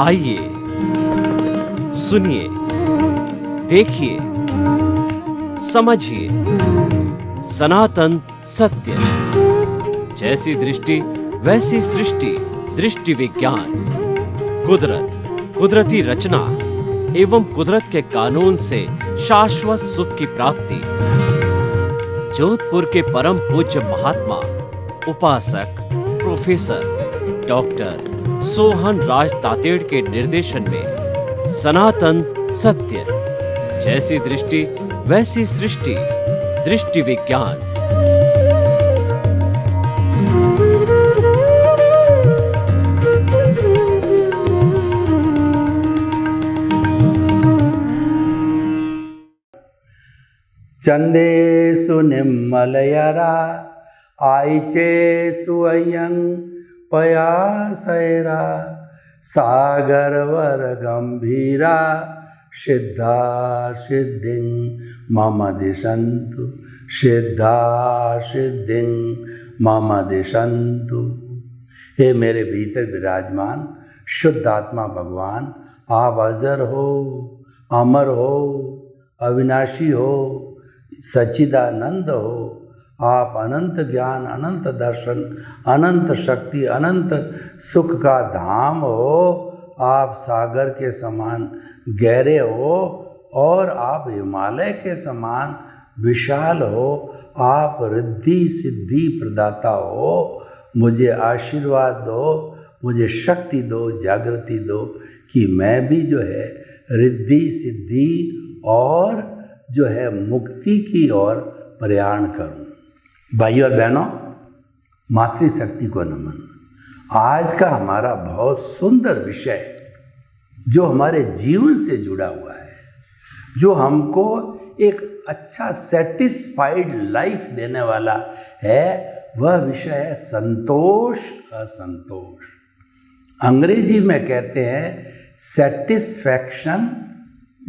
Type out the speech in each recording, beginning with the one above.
आइए, सुनिए, देखिए, समझिए सनातन सत्य। जैसी दृष्टि वैसी सृष्टि, दृष्टि विज्ञान। कुदरत, कुदरती रचना एवं कुदरत के कानून से शाश्वत सुख की प्राप्ति। जोधपुर के परम पूज्य महात्मा उपासक प्रोफेसर डॉक्टर सोहन राज तातेड़ के निर्देशन में सनातन सत्य। जैसी दृष्टि वैसी सृष्टि, दृष्टि विज्ञान। चंदेषु निम्मलयरा आयिचेषु अय्यं पयासैरा सागरवर गंभीरा सिद्धा सिद्धिं मम दिशन्तु, सिद्धा सिद्धिं मम दिशन्तु। हे मेरे भीतर विराजमान शुद्ध आत्मा भगवान, आप अजर हो, अमर हो, अविनाशी हो, सच्चिदानंद हो। आप अनंत ज्ञान, अनंत दर्शन, अनंत शक्ति, अनंत सुख का धाम हो। आप सागर के समान गहरे हो और आप हिमालय के समान विशाल हो। आप रिद्धि सिद्धि प्रदाता हो। मुझे आशीर्वाद दो, मुझे शक्ति दो, जागृति दो कि मैं भी जो है रिद्धि सिद्धि और जो है मुक्ति की ओर प्रयाण करूं। भाइयों और बहनों, मातृशक्ति को नमन। आज का हमारा बहुत सुंदर विषय जो हमारे जीवन से जुड़ा हुआ है, जो हमको एक अच्छा सेटिस्फाइड लाइफ देने वाला है, वह विषय है संतोष असंतोष। अंग्रेजी में कहते हैं सेटिस्फैक्शन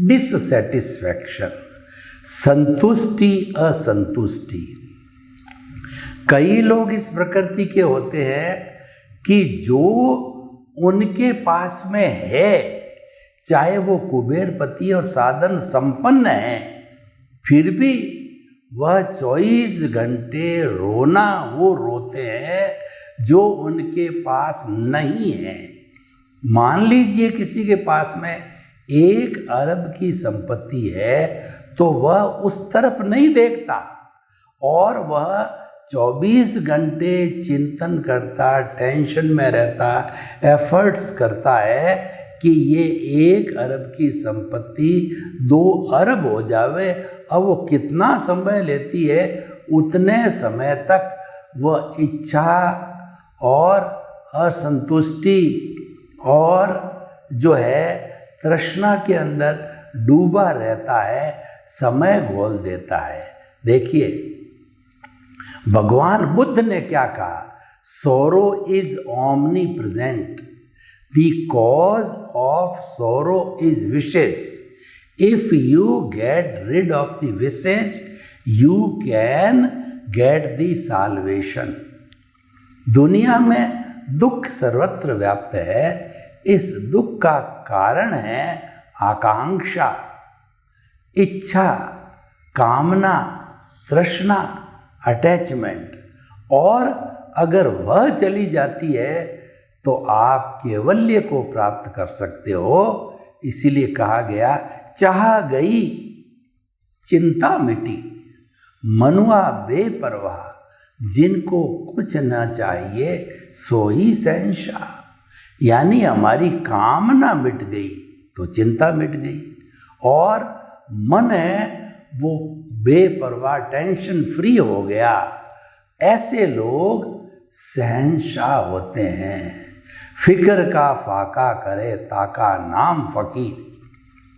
डिससेटिस्फैक्शन, संतुष्टि असंतुष्टि। कई लोग इस प्रकृति के होते हैं कि जो उनके पास में है, चाहे वो कुबेरपति और साधन संपन्न है, फिर भी वह 24 घंटे रोना वो रोते हैं जो उनके पास नहीं है। मान लीजिए किसी के पास में 1 अरब की संपत्ति है तो वह उस तरफ नहीं देखता और वह 24 घंटे चिंतन करता, टेंशन में रहता, एफर्ट्स करता है कि ये 1 अरब की संपत्ति 2 अरब हो जावे। अब वो कितना समय लेती है, उतने समय तक वह इच्छा और असंतुष्टि और जो है तृष्णा के अंदर डूबा रहता है, समय घोल देता है। देखिए भगवान बुद्ध ने क्या कहा, सोरो is omni present, the cause of सोरो is wishes. If you get rid of the wishes you can get the solvation. दुनिया में दुख सर्वत्र व्याप्त है। इस दुख का कारण है आकांक्षा, इच्छा, कामना, तृष्णा, अटैचमेंट। और अगर वह चली जाती है तो आप केवल्य को प्राप्त कर सकते हो। इसीलिए कहा गया, चाह गई चिंता मिटी, मनुआ बेपरवाह, जिनको कुछ न चाहिए सो ही शहंशाह। यानी हमारी कामना मिट गई तो चिंता मिट गई और मन है वो बेपरवाह, टेंशन फ्री हो गया। ऐसे लोग शहंशाह होते हैं। फिक्र का फाका करे ताका नाम फकीर।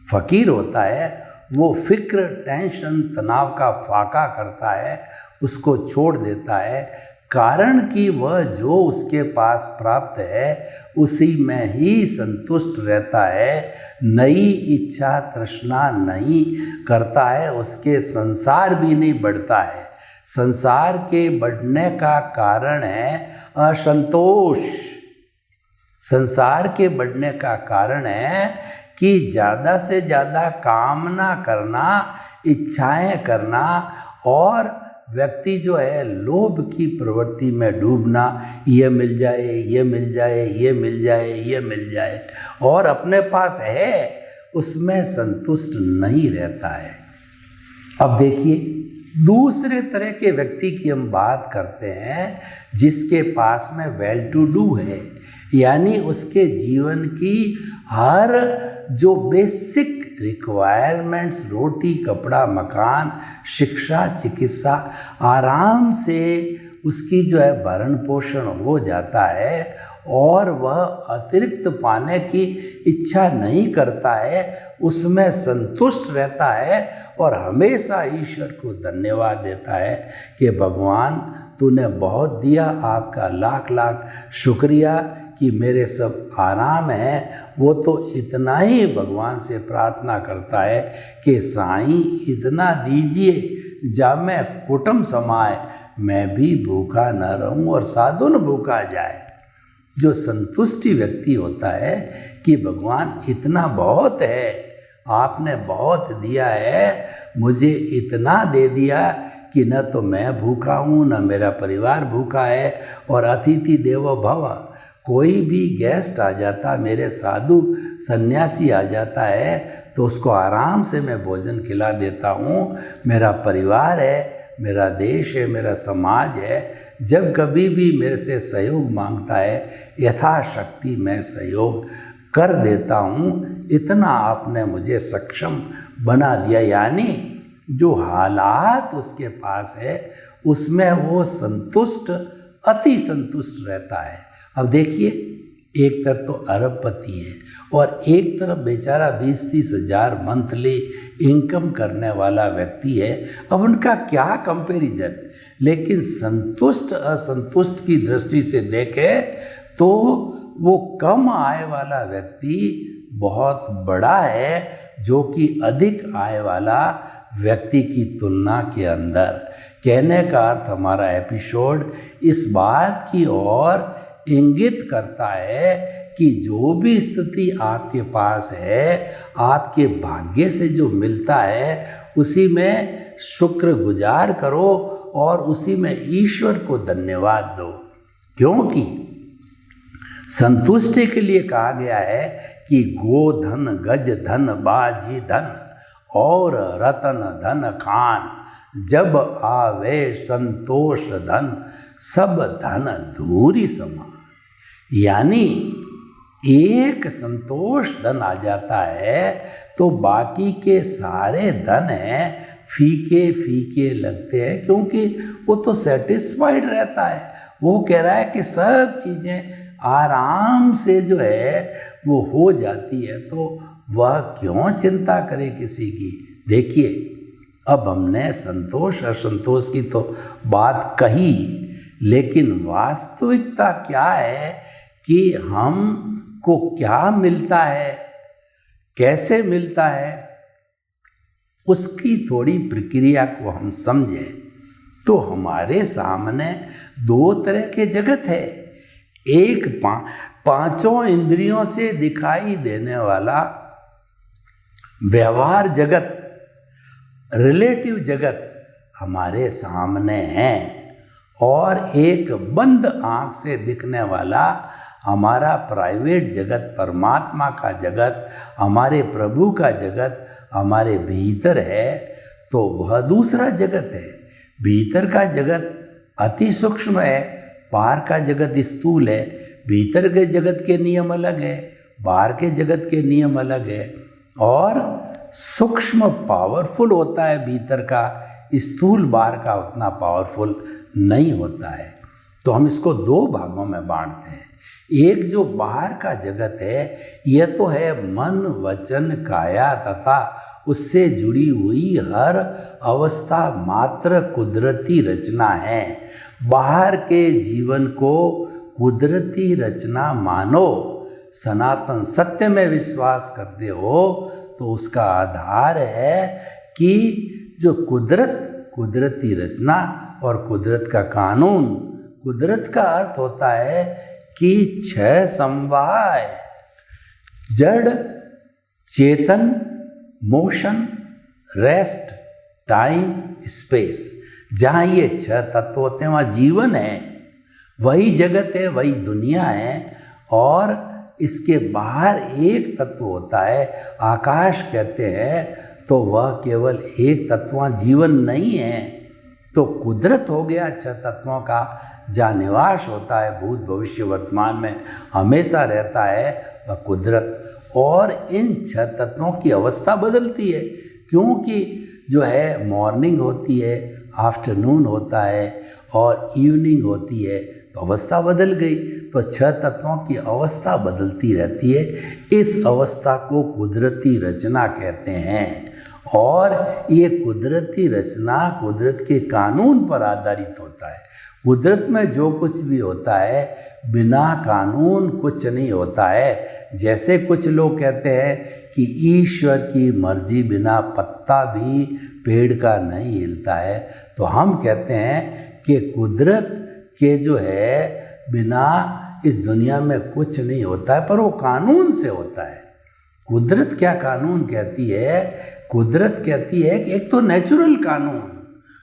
फकीर होता है वो फिक्र, टेंशन, तनाव का फाका करता है, उसको छोड़ देता है, कारण कि वह जो उसके पास प्राप्त है उसी में ही संतुष्ट रहता है। नई इच्छा तृष्णा नहीं करता है, उसके संसार भी नहीं बढ़ता है। संसार के बढ़ने का कारण है असंतोष। संसार के बढ़ने का कारण है कि ज़्यादा से ज़्यादा कामना करना, इच्छाएं करना, और व्यक्ति जो है लोभ की प्रवृत्ति में डूबना, ये मिल जाए, ये मिल जाए, ये मिल जाए, ये मिल जाए, और अपने पास है उसमें संतुष्ट नहीं रहता है। अब देखिए, दूसरे तरह के व्यक्ति की हम बात करते हैं जिसके पास में वेल टू डू है, यानी उसके जीवन की हर जो बेसिक रिक्वायरमेंट्स, रोटी, कपड़ा, मकान, शिक्षा, चिकित्सा, आराम से उसकी जो है भरण पोषण हो जाता है, और वह अतिरिक्त पाने की इच्छा नहीं करता है, उसमें संतुष्ट रहता है और हमेशा ईश्वर को धन्यवाद देता है कि भगवान तूने बहुत दिया, आपका लाख लाख शुक्रिया कि मेरे सब आराम है। वो तो इतना ही भगवान से प्रार्थना करता है कि साईं इतना दीजिए जा मैं कुटुम समाए, मैं भी भूखा न रहूं और साधु न भूखा जाए। जो संतुष्टि व्यक्ति होता है कि भगवान इतना बहुत है, आपने बहुत दिया है, मुझे इतना दे दिया कि न तो मैं भूखा हूँ न मेरा परिवार भूखा है, और अतिथि देवो भव, कोई भी गेस्ट आ जाता, मेरे साधु सन्यासी आ जाता है तो उसको आराम से मैं भोजन खिला देता हूँ। मेरा परिवार है, मेरा देश है, मेरा समाज है, जब कभी भी मेरे से सहयोग मांगता है यथाशक्ति मैं सहयोग कर देता हूँ। इतना आपने मुझे सक्षम बना दिया, यानी जो हालात उसके पास है उसमें वो संतुष्ट, अति संतुष्ट रहता है। अब देखिए, एक तरफ तो अरबपति है और एक तरफ बेचारा 20-30 हज़ार मंथली इनकम करने वाला व्यक्ति है। अब उनका क्या कंपैरिजन, लेकिन संतुष्ट असंतुष्ट की दृष्टि से देखें तो वो कम आय वाला व्यक्ति बहुत बड़ा है जो कि अधिक आय वाला व्यक्ति की तुलना के अंदर। कहने का अर्थ हमारा एपिसोड इस बात की ओर इंगित करता है कि जो भी स्थिति आपके पास है, आपके भाग्य से जो मिलता है उसी में शुक्रगुजार करो और उसी में ईश्वर को धन्यवाद दो, क्योंकि संतुष्टि के लिए कहा गया है कि गोधन, गज धन, बाजी धन और रतन धन खान, जब आवे संतोष धन, सब धन धूरी समान। यानी एक संतोष धन आ जाता है तो बाकी के सारे धन हैं फीके फीके लगते हैं, क्योंकि वो तो सेटिस्फाइड रहता है। वो कह रहा है कि सब चीज़ें आराम से जो है वो हो जाती है, तो वह क्यों चिंता करे किसी की। देखिए, अब हमने संतोष असंतोष की तो बात कही, लेकिन वास्तविकता क्या है कि हमको क्या मिलता है, कैसे मिलता है, उसकी थोड़ी प्रक्रिया को हम समझें तो हमारे सामने दो तरह के जगत है। एक पांचों इंद्रियों से दिखाई देने वाला व्यवहार जगत, रिलेटिव जगत हमारे सामने है, और एक बंद आंख से दिखने वाला हमारा प्राइवेट जगत, परमात्मा का जगत, हमारे प्रभु का जगत हमारे भीतर है। तो वह दूसरा जगत है। भीतर का जगत अति सूक्ष्म है, बाहर का जगत स्थूल है। भीतर के जगत के नियम अलग है, बाहर के जगत के नियम अलग है, और सूक्ष्म पावरफुल होता है भीतर का, स्थूल बाहर का उतना पावरफुल नहीं होता है। तो हम इसको दो भागों में बांटते हैं। एक जो बाहर का जगत है, यह तो है मन, वचन, काया तथा उससे जुड़ी हुई हर अवस्था मात्र कुदरती रचना है। बाहर के जीवन को कुदरती रचना मानो, सनातन सत्य में विश्वास करते हो तो उसका आधार है कि जो कुदरती रचना और कुदरत का कानून। कुदरत का अर्थ होता है कि छह समवाय जड़, चेतन, मोशन, रेस्ट, टाइम, स्पेस, जहाँ ये छह तत्व होते हैं वहाँ जीवन है, वही जगत है, वही दुनिया है। और इसके बाहर एक तत्व होता है, आकाश कहते हैं, तो वह केवल एक तत्व जीवन नहीं है। तो कुदरत हो गया छह तत्वों का, जहाँ निवास होता है भूत भविष्य वर्तमान में हमेशा रहता है वह कुदरत। और इन छह तत्वों की अवस्था बदलती है, क्योंकि जो है मॉर्निंग होती है, आफ्टरनून होता है और इवनिंग होती है, तो अवस्था बदल गई। तो छह तत्वों की अवस्था बदलती रहती है। इस अवस्था को कुदरती रचना कहते हैं। और ये कुदरती रचना कुदरत के कानून पर आधारित होता है। कुदरत में जो कुछ भी होता है बिना कानून कुछ नहीं होता है। जैसे कुछ लोग कहते हैं कि ईश्वर की मर्जी बिना पत्ता भी पेड़ का नहीं हिलता है, तो हम कहते हैं कि कुदरत के जो है बिना इस दुनिया में कुछ नहीं होता है, पर वो कानून से होता है। कुदरत क्या कानून कहती है? कुदरत कहती है कि एक तो नेचुरल कानून,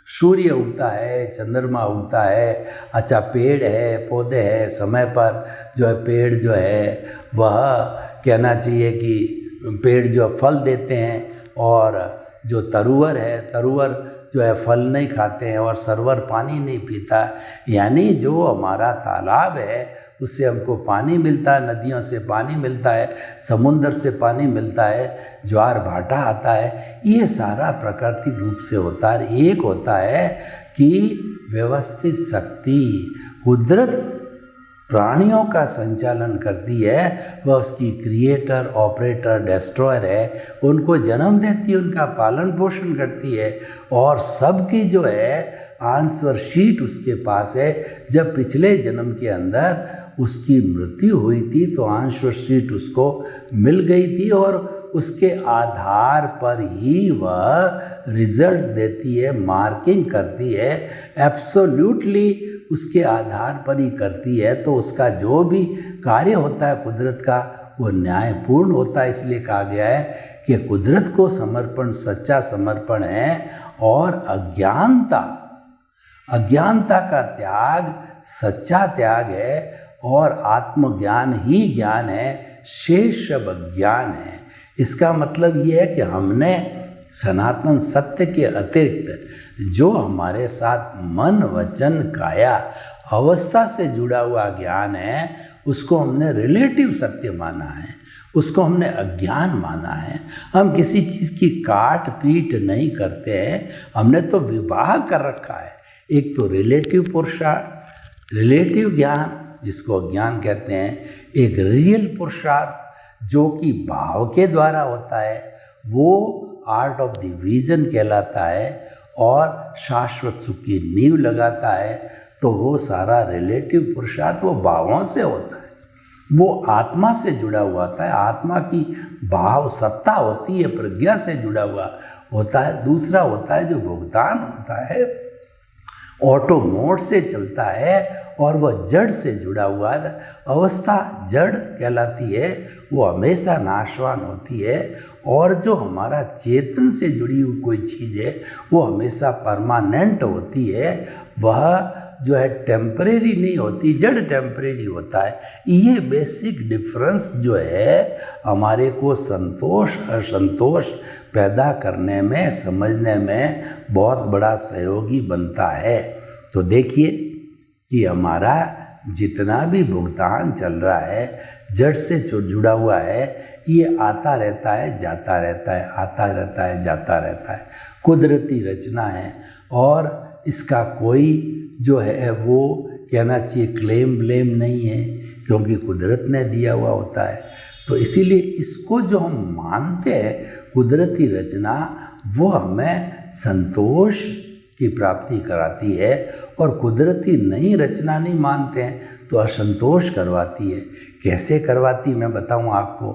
सूर्य उगता है, चंद्रमा उगता है, अच्छा पेड़ है, पौधे हैं, समय पर जो है पेड़ जो है वह कहना चाहिए कि पेड़ जो फल देते हैं, और जो तरुवर है, तरुवर जो है फल नहीं खाते हैं, और सरवर पानी नहीं पीता। यानी जो हमारा तालाब है उससे हमको पानी मिलता है, नदियों से पानी मिलता है, समुंदर से पानी मिलता है, ज्वार भाटा आता है, ये सारा प्राकृतिक रूप से होता है। एक होता है कि व्यवस्थित शक्ति, कुदरत प्राणियों का संचालन करती है, वह उसकी क्रिएटर, ऑपरेटर, डिस्ट्रॉयर है, उनको जन्म देती है, उनका पालन पोषण करती है, और सबकी जो है आंसर शीट उसके पास है। जब पिछले जन्म के अंदर उसकी मृत्यु हुई थी तो आंसर शीट उसको मिल गई थी, और उसके आधार पर ही वह रिजल्ट देती है, मार्किंग करती है, एब्सोल्यूटली उसके आधार पर ही करती है। तो उसका जो भी कार्य होता है कुदरत का वो न्यायपूर्ण होता है। इसलिए कहा गया है कि कुदरत को समर्पण सच्चा समर्पण है, और अज्ञानता का त्याग सच्चा त्याग है, और आत्मज्ञान ही ज्ञान है, शेष सब अज्ञान है। इसका मतलब ये है कि हमने सनातन सत्य के अतिरिक्त जो हमारे साथ मन वचन काया अवस्था से जुड़ा हुआ ज्ञान है उसको हमने रिलेटिव सत्य माना है, उसको हमने अज्ञान माना है। हम किसी चीज़ की काट पीट नहीं करते हैं, हमने तो विभाग कर रखा है। एक तो रिलेटिव पुरुषार्थ, रिलेटिव ज्ञान जिसको अज्ञान कहते हैं, एक रियल पुरुषार्थ जो कि भाव के द्वारा होता है, वो आर्ट ऑफ द विजन कहलाता है, और शाश्वत सुख की नींव लगाता है। तो वो सारा रिलेटिव पुरुषार्थ वो भावों से होता है, वो आत्मा से जुड़ा हुआ होता है, आत्मा की भाव सत्ता होती है, प्रज्ञा से जुड़ा हुआ होता है। दूसरा होता है जो भुगतान होता है, ऑटो मोड से चलता है, और वह जड़ से जुड़ा हुआ अवस्था जड़ कहलाती है, वो हमेशा नाशवान होती है। और जो हमारा चेतन से जुड़ी हुई कोई चीज़ है वो हमेशा परमानेंट होती है, वह जो है टेम्परेरी नहीं होती, जड़ टेम्परेरी होता है। ये बेसिक डिफरेंस जो है हमारे को संतोष असंतोष पैदा करने में, समझने में बहुत बड़ा सहयोगी बनता है। तो देखिए कि हमारा जितना भी भुगतान चल रहा है जड़ से जो जुड़ा हुआ है, ये आता रहता है जाता रहता है, आता रहता है जाता रहता है, कुदरती रचना है। और इसका कोई जो है वो कहना चाहिए क्लेम ब्लेम नहीं है, क्योंकि कुदरत ने दिया हुआ होता है। तो इसीलिए इसको जो हम मानते हैं कुदरती रचना, वो हमें संतोष की प्राप्ति कराती है, और कुदरती नई रचना नहीं मानते हैं तो असंतोष करवाती है। कैसे करवाती मैं बताऊं आपको,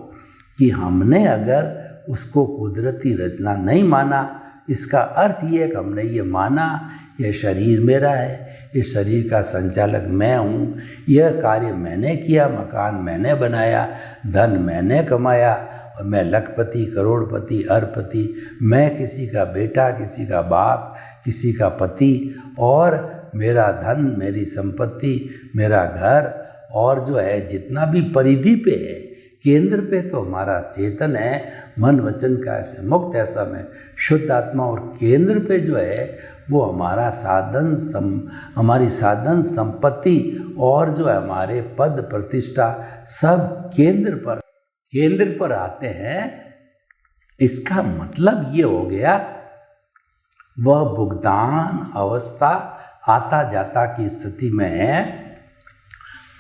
कि हमने अगर उसको कुदरती रचना नहीं माना, इसका अर्थ ये है कि हमने ये माना यह शरीर मेरा है, इस शरीर का संचालक मैं हूँ, यह कार्य मैंने किया, मकान मैंने बनाया, धन मैंने कमाया और मैं लखपति, करोड़पति, अरबपति, मैं किसी का बेटा, किसी का बाप, किसी का पति, और मेरा धन, मेरी संपत्ति, मेरा घर, और जो है जितना भी परिधि पे है, केंद्र पे तो हमारा चेतन है, मन वचन का ऐसे मुक्त ऐसा मैं शुद्ध आत्मा, और केंद्र पे जो है वो हमारा हमारी साधन संपत्ति और जो है हमारे पद प्रतिष्ठा सब केंद्र पर आते हैं। इसका मतलब ये हो गया वह भुगतान अवस्था आता जाता की स्थिति में है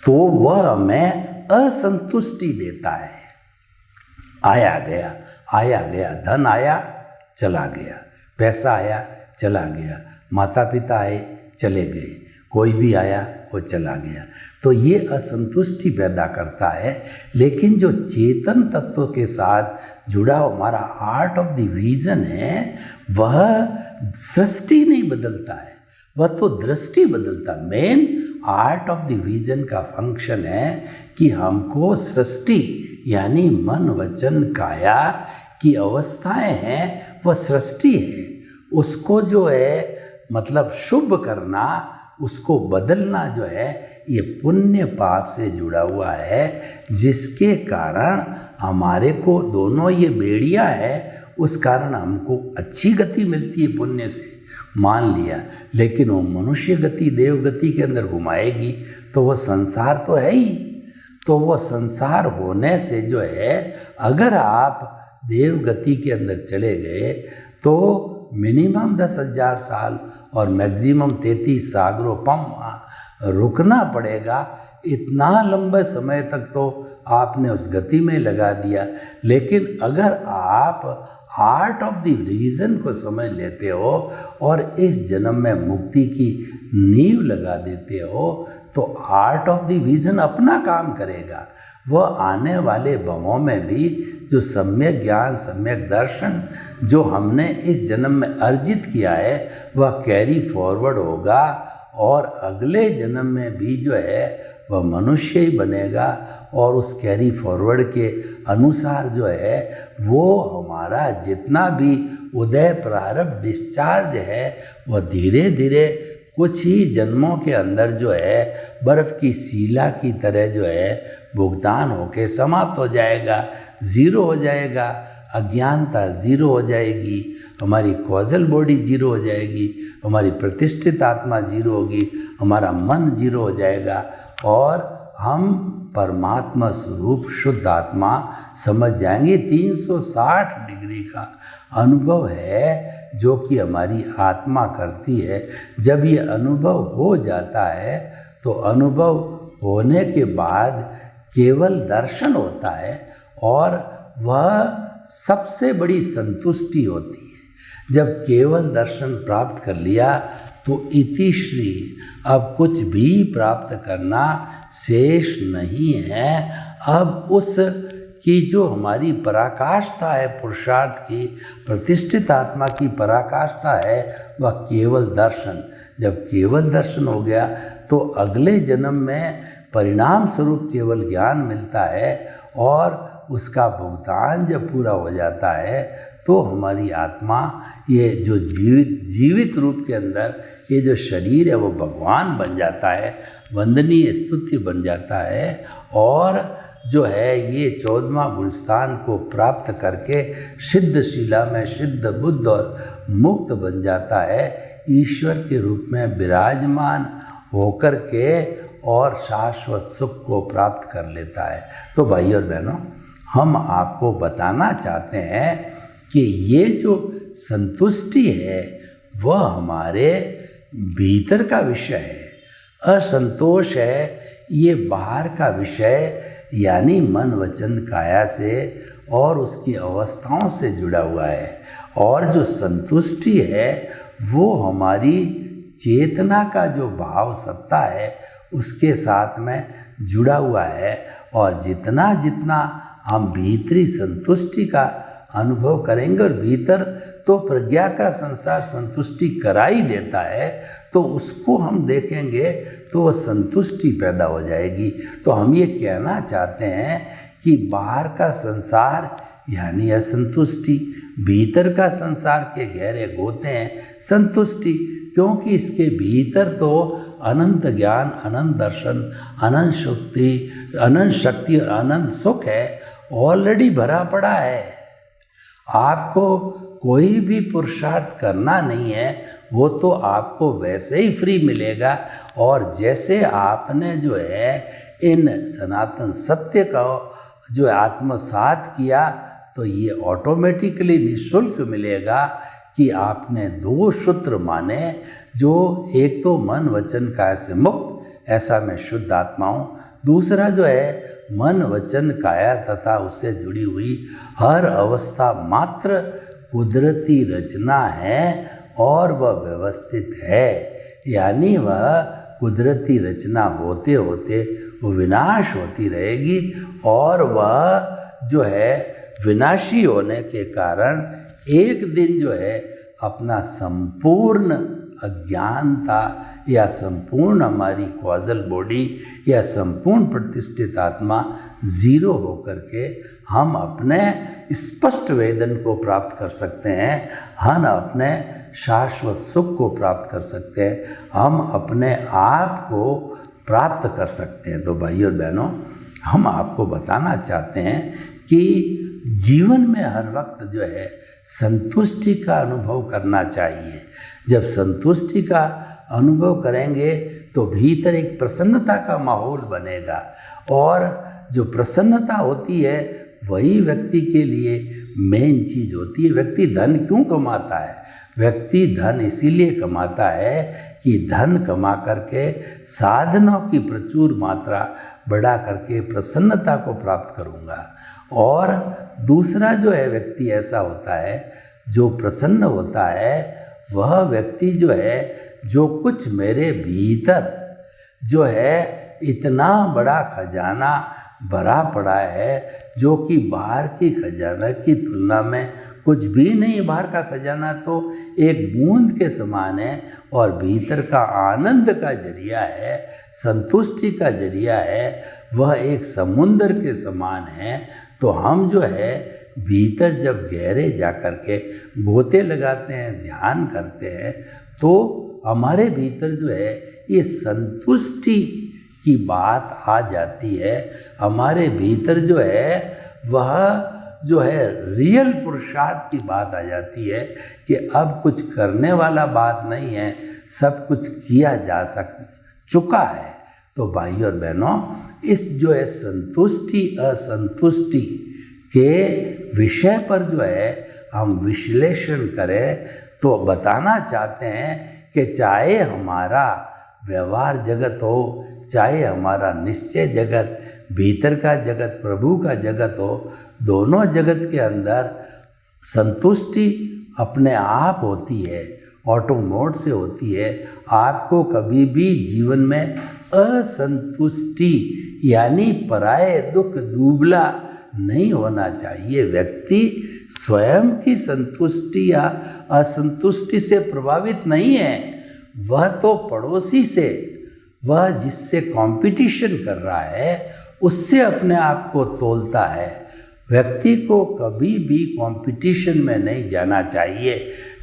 तो वह हमें असंतुष्टि देता है। आया गया, धन आया चला गया, पैसा आया चला गया, माता पिता आए चले गए, कोई भी आया वो चला गया, तो ये असंतुष्टि पैदा करता है। लेकिन जो चेतन तत्व के साथ जुड़ा हमारा आर्ट ऑफ द विजन है, वह सृष्टि नहीं बदलता है, वह तो दृष्टि बदलता। Main art of the vision का फंक्शन है कि हमको सृष्टि यानी मन वचन काया की अवस्थाएं हैं, वह सृष्टि है, उसको जो है मतलब शुभ करना, उसको बदलना जो है ये पुण्य पाप से जुड़ा हुआ है, जिसके कारण हमारे को दोनों ये बेड़िया है, उस कारण हमको अच्छी गति मिलती है पुण्य से, मान लिया। लेकिन वो मनुष्य गति, देव गति के अंदर घुमाएगी तो वह संसार तो है ही, तो वह संसार होने से जो है अगर आप देव गति के अंदर चले गए तो मिनिमम 10,000 साल और मैक्सिमम 33 सागरोपम रुकना पड़ेगा। इतना लंबे समय तक तो आपने उस गति में लगा दिया। लेकिन अगर आप आर्ट ऑफ द रीजन को समझ लेते हो और इस जन्म में मुक्ति की नींव लगा देते हो तो आर्ट ऑफ द विजन अपना काम करेगा। वह आने वाले भवों में भी जो सम्यक ज्ञान, सम्यक दर्शन जो हमने इस जन्म में अर्जित किया है वह कैरी फॉरवर्ड होगा और अगले जन्म में भी जो है वह मनुष्य ही बनेगा और उस कैरी फॉरवर्ड के अनुसार जो है वो हमारा जितना भी उदय प्रारब्ध डिस्चार्ज है वह धीरे धीरे कुछ ही जन्मों के अंदर जो है बर्फ़ की सीला की तरह जो है भुगतान होके समाप्त हो जाएगा, ज़ीरो हो जाएगा, अज्ञानता ज़ीरो हो जाएगी, हमारी कॉजल बॉडी ज़ीरो हो जाएगी, हमारी प्रतिष्ठित आत्मा ज़ीरो होगी, हमारा मन ज़ीरो हो जाएगा और हम परमात्मा स्वरूप शुद्ध आत्मा समझ जाएंगे। 360 डिग्री का अनुभव है जो कि हमारी आत्मा करती है। जब ये अनुभव हो जाता है तो अनुभव होने के बाद केवल दर्शन होता है और वह सबसे बड़ी संतुष्टि होती है। जब केवल दर्शन प्राप्त कर लिया तो इति श्री, अब कुछ भी प्राप्त करना शेष नहीं है। अब उस की जो हमारी पराकाष्ठा है, पुरुषार्थ की, प्रतिष्ठित आत्मा की पराकाष्ठा है वह केवल दर्शन। जब केवल दर्शन हो गया तो अगले जन्म में परिणाम स्वरूप केवल ज्ञान मिलता है और उसका भुगतान जब पूरा हो जाता है तो हमारी आत्मा ये जो जीवित रूप के अंदर ये जो शरीर है वो भगवान बन जाता है, वंदनीय स्तुति बन जाता है और जो है ये 14वां गुणस्थान को प्राप्त करके सिद्ध शिला में सिद्ध बुद्ध और मुक्त बन जाता है, ईश्वर के रूप में विराजमान होकर के और शाश्वत सुख को प्राप्त कर लेता है। तो भाई और बहनों, हम आपको बताना चाहते हैं कि ये जो संतुष्टि है वह हमारे भीतर का विषय है, असंतोष है ये बाहर का विषय यानी मन वचन काया से और उसकी अवस्थाओं से जुड़ा हुआ है। और जो संतुष्टि है वो हमारी चेतना का जो भाव सत्ता है उसके साथ में जुड़ा हुआ है। और जितना जितना हम भीतरी संतुष्टि का अनुभव करेंगे और भीतर तो प्रज्ञा का संसार संतुष्टि करा ही देता है, तो उसको हम देखेंगे तो वह संतुष्टि पैदा हो जाएगी। तो हम ये कहना चाहते हैं कि बाहर का संसार यानी असंतुष्टि, भीतर का संसार के गहरे गोते हैं संतुष्टि, क्योंकि इसके भीतर तो अनंत ज्ञान, अनंत दर्शन, अनंत शक्ति और अनंत सुख है, ऑलरेडी भरा पड़ा है। आपको कोई भी पुरुषार्थ करना नहीं है, वो तो आपको वैसे ही फ्री मिलेगा। और जैसे आपने जो है इन सनातन सत्य का जो आत्मसात किया, तो ये ऑटोमेटिकली निःशुल्क मिलेगा कि आपने 2 सूत्र माने, जो एक तो मन वचन काया से मुक्त, ऐसा मैं शुद्ध आत्मा हूँ। दूसरा जो है मन वचन काया तथा उससे जुड़ी हुई हर अवस्था मात्र कुदरती रचना है और वह व्यवस्थित है, यानी वह कुदरती रचना होते होते वो विनाश होती रहेगी, और वह जो है विनाशी होने के कारण एक दिन जो है अपना संपूर्ण अज्ञानता या संपूर्ण हमारी कॉजल बॉडी या संपूर्ण प्रतिष्ठित आत्मा जीरो होकर के हम अपने स्पष्ट वेदन को प्राप्त कर सकते हैं, हम अपने शाश्वत सुख को प्राप्त कर सकते हैं, हम अपने आप को प्राप्त कर सकते हैं। तो भाई और बहनों, हम आपको बताना चाहते हैं कि जीवन में हर वक्त जो है संतुष्टि का अनुभव करना चाहिए। जब संतुष्टि का अनुभव करेंगे तो भीतर एक प्रसन्नता का माहौल बनेगा, और जो प्रसन्नता होती है वही व्यक्ति के लिए मेन चीज़ होती है। व्यक्ति धन क्यों कमाता है? व्यक्ति धन इसीलिए कमाता है कि धन कमा करके साधनों की प्रचुर मात्रा बढ़ा करके प्रसन्नता को प्राप्त करूँगा। और दूसरा जो है व्यक्ति ऐसा होता है जो प्रसन्न होता है, वह व्यक्ति जो है जो कुछ मेरे भीतर जो है इतना बड़ा खजाना भरा पड़ा है, जो कि बाहर की खजाना की तुलना में कुछ भी नहीं। बाहर का खजाना तो एक बूंद के समान है, और भीतर का आनंद का जरिया है, संतुष्टि का जरिया है, वह एक समुंदर के समान है। तो हम जो है भीतर जब गहरे जा कर के गोते लगाते हैं, ध्यान करते हैं, तो हमारे भीतर जो है ये संतुष्टि की बात आ जाती है। हमारे भीतर जो है वह जो है रियल पुरुषार्थ की बात आ जाती है कि अब कुछ करने वाला बात नहीं है, सब कुछ किया जा चुका है। तो भाई और बहनों, इस जो है संतुष्टि असंतुष्टि के विषय पर जो है हम विश्लेषण करें तो बताना चाहते हैं कि चाहे हमारा व्यवहार जगत हो, चाहे हमारा निश्चय जगत, भीतर का जगत, प्रभु का जगत हो, दोनों जगत के अंदर संतुष्टि अपने आप होती है, ऑटो मोड से होती है। आपको कभी भी जीवन में असंतुष्टि यानी पराये दुख दुबला नहीं होना चाहिए। व्यक्ति स्वयं की संतुष्टि या असंतुष्टि से प्रभावित नहीं है, वह तो पड़ोसी से, वह जिससे कंपटीशन कर रहा है उससे अपने आप को तोलता है। व्यक्ति को कभी भी कंपटीशन में नहीं जाना चाहिए,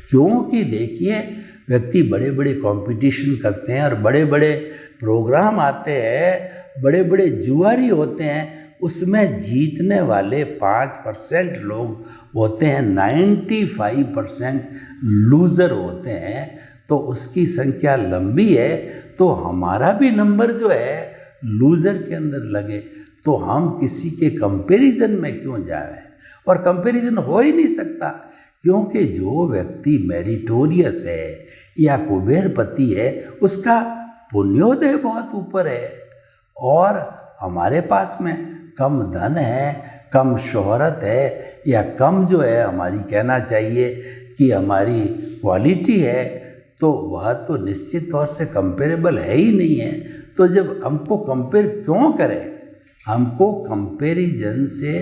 क्योंकि देखिए व्यक्ति बड़े बड़े कंपटीशन करते हैं और बड़े बड़े प्रोग्राम आते हैं, बड़े बड़े जुआरी होते हैं, उसमें जीतने वाले 5% लोग होते हैं, 95% लूज़र होते हैं। तो उसकी संख्या लंबी है, तो हमारा भी नंबर जो है लूज़र के अंदर लगे, तो हम किसी के कंपैरिजन में क्यों जाएं? और कंपैरिजन हो ही नहीं सकता, क्योंकि जो व्यक्ति मेरिटोरियस है या कुबेरपति है उसका पुण्योदय बहुत ऊपर है, और हमारे पास में कम धन है, कम शोहरत है, या कम जो है हमारी कहना चाहिए कि हमारी क्वालिटी है, तो वह तो निश्चित तौर से कंपेरेबल है ही नहीं है। तो जब हमको कंपेयर क्यों करें? हमको कंपैरिजन से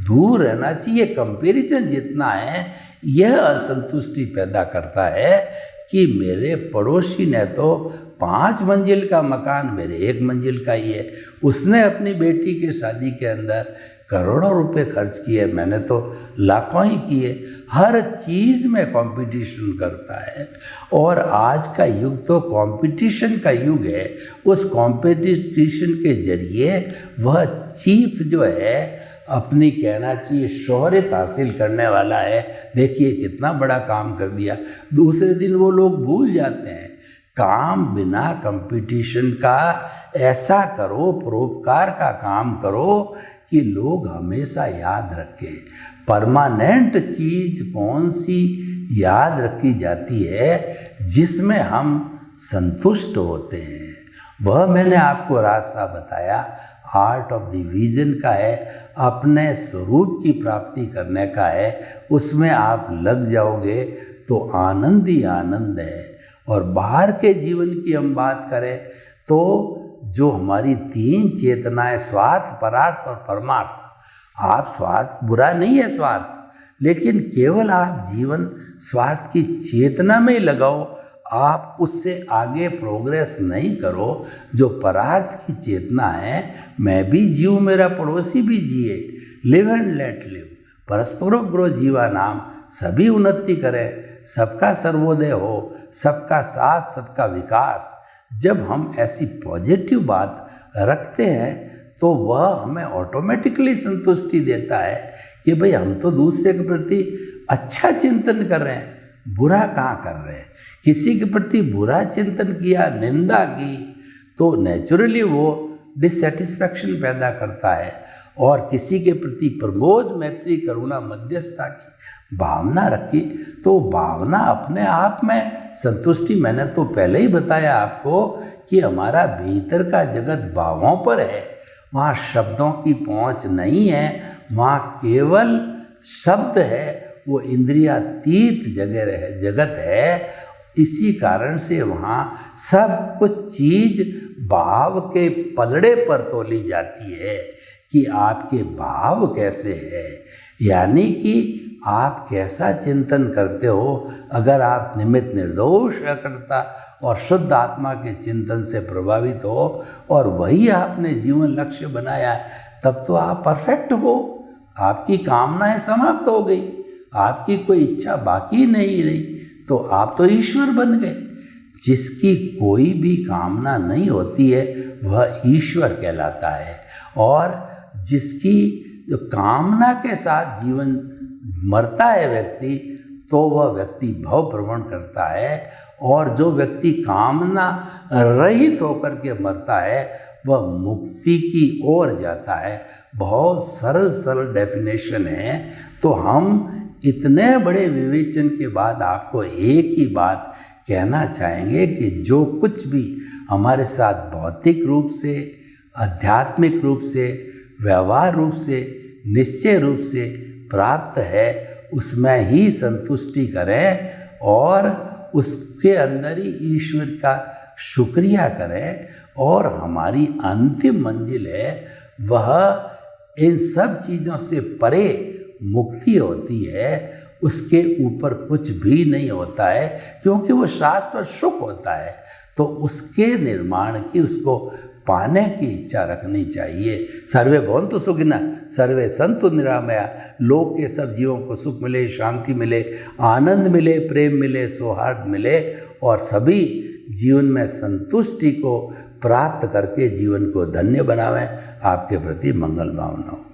दूर रहना चाहिए। कंपैरिजन जितना है यह असंतुष्टि पैदा करता है कि मेरे पड़ोसी ने तो 5 मंजिल का मकान मेरे 1 मंजिल का ही है, उसने अपनी बेटी के शादी के अंदर करोड़ों रुपए खर्च किए, मैंने तो लाखों ही किए। हर चीज़ में कंपटीशन करता है और आज का युग तो कंपटीशन का युग है। उस कंपटीशन के जरिए वह चीफ जो है अपनी कहना चाहिए शोहरत हासिल करने वाला है, देखिए कितना बड़ा काम कर दिया। दूसरे दिन वो लोग भूल जाते हैं। काम बिना कंपटीशन का ऐसा करो, परोपकार का काम करो कि लोग हमेशा याद रखें। परमानेंट चीज़ कौन सी याद रखी जाती है जिसमें हम संतुष्ट होते हैं, वह मैंने आपको रास्ता बताया। आर्ट ऑफ द विजन का है, अपने स्वरूप की प्राप्ति करने का है। उसमें आप लग जाओगे तो आनंद ही आनंद है। और बाहर के जीवन की हम बात करें तो जो हमारी 3 चेतनाएं, स्वार्थ, परार्थ और परमार्थ। आप स्वार्थ बुरा नहीं है स्वार्थ, लेकिन केवल आप जीवन स्वार्थ की चेतना में ही लगाओ, आप उससे आगे प्रोग्रेस नहीं करो। जो परार्थ की चेतना है, मैं भी जीऊँ, मेरा पड़ोसी भी जिए, लिव एंड लेट लिव, परस्परोपरो जीवा नाम, सभी उन्नति करें, सबका सर्वोदय हो, सबका साथ, सबका विकास। जब हम ऐसी पॉजिटिव बात रखते हैं तो वह हमें ऑटोमेटिकली संतुष्टि देता है कि भाई हम तो दूसरे के प्रति अच्छा चिंतन कर रहे हैं, बुरा कहाँ कर रहे हैं। किसी के प्रति बुरा चिंतन किया, निंदा की, तो नेचुरली वो डिससेटिस्फैक्शन पैदा करता है। और किसी के प्रति प्रमोद, मैत्री, करुणा, मध्यस्थता की भावना रखी तो भावना अपने आप में संतुष्टि। मैंने तो पहले ही बताया आपको कि हमारा भीतर का जगत भावों पर है, वहाँ शब्दों की पहुँच नहीं है, वहाँ केवल शब्द है, वो इंद्रियातीत जगत है। इसी कारण से वहाँ सब कुछ चीज़ भाव के पलड़े पर तोली जाती है कि आपके भाव कैसे है, यानी कि आप कैसा चिंतन करते हो। अगर आप निमित्त, निर्दोष, अकर्ता और शुद्ध आत्मा के चिंतन से प्रभावित हो और वही आपने जीवन लक्ष्य बनाया है, तब तो आप परफेक्ट हो। आपकी कामनाएं समाप्त हो गई, आपकी कोई इच्छा बाकी नहीं रही, तो आप तो ईश्वर बन गए। जिसकी कोई भी कामना नहीं होती है वह ईश्वर कहलाता है। और जिसकी जो कामना के साथ जीवन मरता है व्यक्ति, तो वह व्यक्ति भव भ्रमण करता है। और जो व्यक्ति कामना रहित होकर के मरता है वह मुक्ति की ओर जाता है। बहुत सरल डेफिनेशन है। तो हम इतने बड़े विवेचन के बाद आपको एक ही बात कहना चाहेंगे कि जो कुछ भी हमारे साथ भौतिक रूप से, आध्यात्मिक रूप से, व्यवहार रूप से, निश्चय रूप से प्राप्त है, उसमें ही संतुष्टि करें और उसके अंदर ही ईश्वर का शुक्रिया करें। और हमारी अंतिम मंजिल है वह इन सब चीज़ों से परे मुक्ति होती है। उसके ऊपर कुछ भी नहीं होता है, क्योंकि वो शाश्वत सुख होता है। तो उसके निर्माण की, उसको पाने की इच्छा रखनी चाहिए। सर्वे भवन्तु सुखिनः, सर्वे सन्तु निरामया। लोक के सब जीवों को सुख मिले, शांति मिले, आनंद मिले, प्रेम मिले, सौहार्द मिले और सभी जीवन में संतुष्टि को प्राप्त करके जीवन को धन्य बनावें। आपके प्रति मंगल भावना हो।